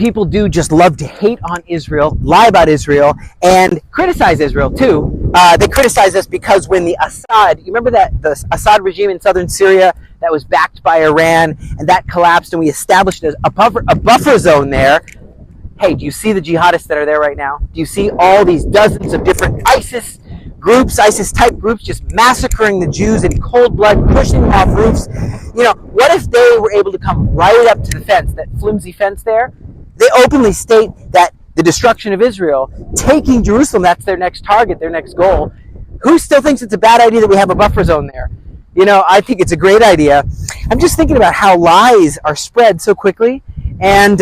people do just love to hate on Israel, lie about Israel, and criticize Israel too. They criticize us because when the Assad, you remember that the Assad regime in southern Syria that was backed by Iran, and that collapsed, and we established a buffer zone there. Hey, do you see the jihadists that are there right now? Do you see all these dozens of different ISIS groups, ISIS-type groups, just massacring the Jews in cold blood, pushing them off roofs? You know, what if they were able to come right up to the fence, that flimsy fence there? They openly state that the destruction of Israel, taking Jerusalem, that's their next target, their next goal. Who still thinks it's a bad idea that we have a buffer zone there? You know, I think it's a great idea. I'm just thinking about how lies are spread so quickly. And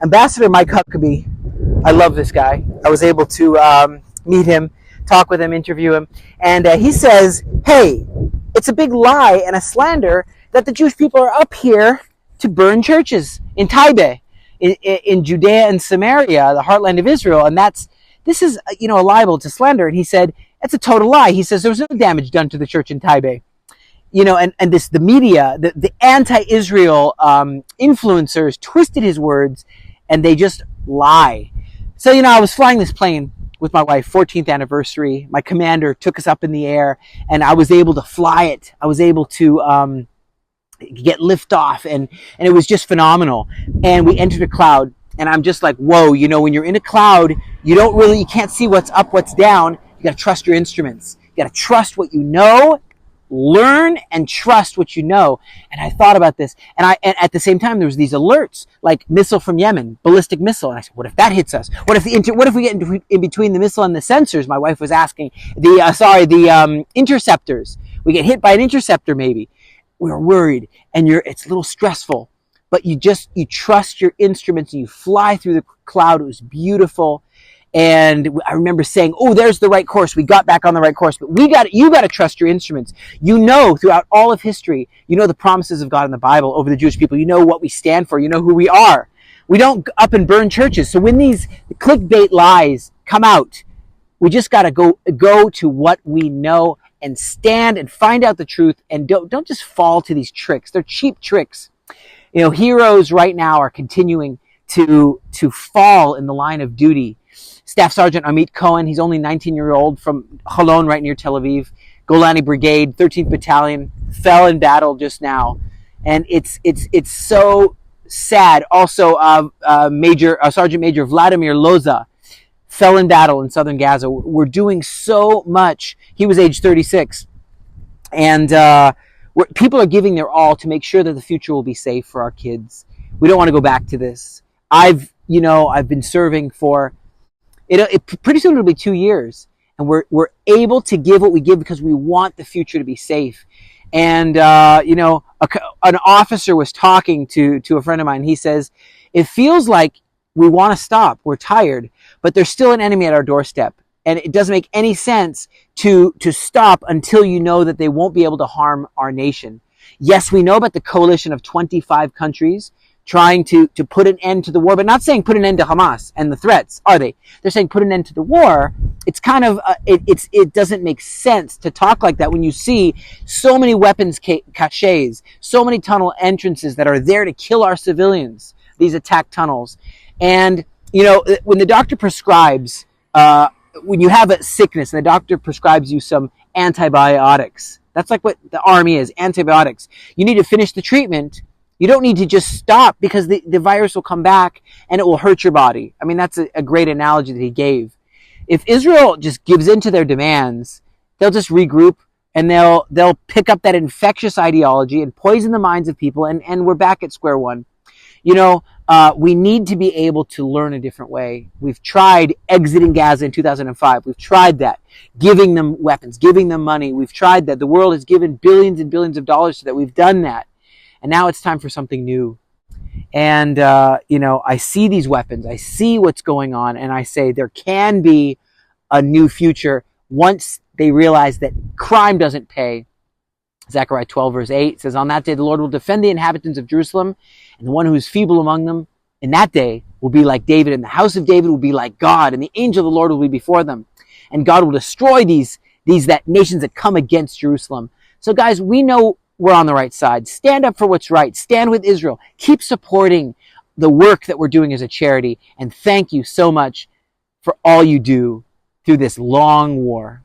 Ambassador Mike Huckabee, I love this guy. I was able to meet him, talk with him, interview him. And he says, hey, it's a big lie and a slander that the Jewish people are up here to burn churches in Taipei, in Judea and Samaria, the heartland of Israel. And this is, you know, a libel, it's a slander. And he said, it's a total lie. He says there was no damage done to the church in Taipei. You know, and the media, the anti-Israel influencers twisted his words, and they just lie. So, you know, I was flying this plane with my wife, 14th anniversary. My commander took us up in the air, and I was able to fly it. I was able to get liftoff, and it was just phenomenal. And we entered a cloud, and I'm just like, whoa, you know, when you're in a cloud, you can't see what's up, what's down. You got to trust your instruments. You got to trust what you know. Learn and trust what you know. And I thought about this, and at the same time there was these alerts, like missile from Yemen, ballistic missile. And I said, what if that hits us? What if we get in between the missile and the sensors? My wife was asking the interceptors. We get hit by an interceptor, maybe. We were worried, and it's a little stressful, but you trust your instruments, and you fly through the cloud. It was beautiful. And I remember saying, oh, there's the right course. We got back on the right course. But you got to trust your instruments. You know, throughout all of history, you know the promises of God in the Bible over the Jewish people. You know what we stand for. You know who we are. We don't up and burn churches. So when these clickbait lies come out, we just got to go to what we know and stand and find out the truth. And don't just fall to these tricks. They're cheap tricks. You know, heroes right now are continuing to fall in the line of duty. Staff Sergeant Amit Cohen, he's only 19-year-old from Holon, right near Tel Aviv. Golani Brigade, 13th Battalion, fell in battle just now. And it's so sad. Also, Sergeant Major Vladimir Loza fell in battle in southern Gaza. We're doing so much. He was age 36. And people are giving their all to make sure that the future will be safe for our kids. We don't want to go back to this. I've been serving for... pretty soon it'll be 2 years, and we're able to give what we give because we want the future to be safe. And an officer was talking to a friend of mine. He says, it feels like we want to stop. We're tired, but there's still an enemy at our doorstep, and it doesn't make any sense to stop until you know that they won't be able to harm our nation. Yes, we know about the coalition of 25 countries trying to put an end to the war, but not saying put an end to Hamas and the threats, are they? They're saying put an end to the war. It's kind of, it doesn't make sense to talk like that when you see so many weapons caches, so many tunnel entrances that are there to kill our civilians, these attack tunnels. And, you know, when the doctor prescribes, when you have a sickness and the doctor prescribes you some antibiotics, that's like what the army is, antibiotics. You need to finish the treatment. You don't need to just stop because the virus will come back and it will hurt your body. I mean, that's a great analogy that he gave. If Israel just gives in to their demands, they'll just regroup and they'll pick up that infectious ideology and poison the minds of people, and we're back at square one. You know, we need to be able to learn a different way. We've tried exiting Gaza in 2005. We've tried that, giving them weapons, giving them money. We've tried that. The world has given billions and billions of dollars to that. We've done that. And now it's time for something new. And, I see these weapons. I see what's going on. And I say there can be a new future once they realize that crime doesn't pay. Zechariah 12, verse 8 says, on that day the Lord will defend the inhabitants of Jerusalem, and the one who is feeble among them in that day will be like David, and the house of David will be like God, and the angel of the Lord will be before them. And God will destroy these nations that come against Jerusalem. So guys, we know we're on the right side. Stand up for what's right. Stand with Israel. Keep supporting the work that we're doing as a charity. And thank you so much for all you do through this long war.